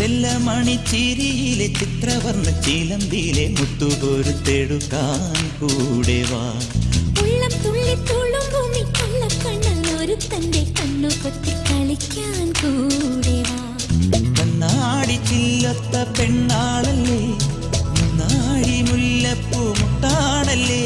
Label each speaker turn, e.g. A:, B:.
A: ചെല്ലമണിച്ചിരിയിലെ ചിത്രവർണ്ണ ചിലമ്പിലെ മുത്തുപൊരുത്തെടുക്കാൻ കൂടെ വാ.
B: ഉള്ളം തുള്ളി തുള്ളും ഭൂമി കൊള്ളക്കണ്ണൻ ഒരു തന്റെ കണ്ണു പൊത്തി കളിക്കാൻ കൂടെ വാ.
A: കണ്ണാടി ചില്ലത്ത പെണ്ണാളല്ലേ, നാഴി മുല്ലപ്പൂ മുട്ടാണല്ലേ,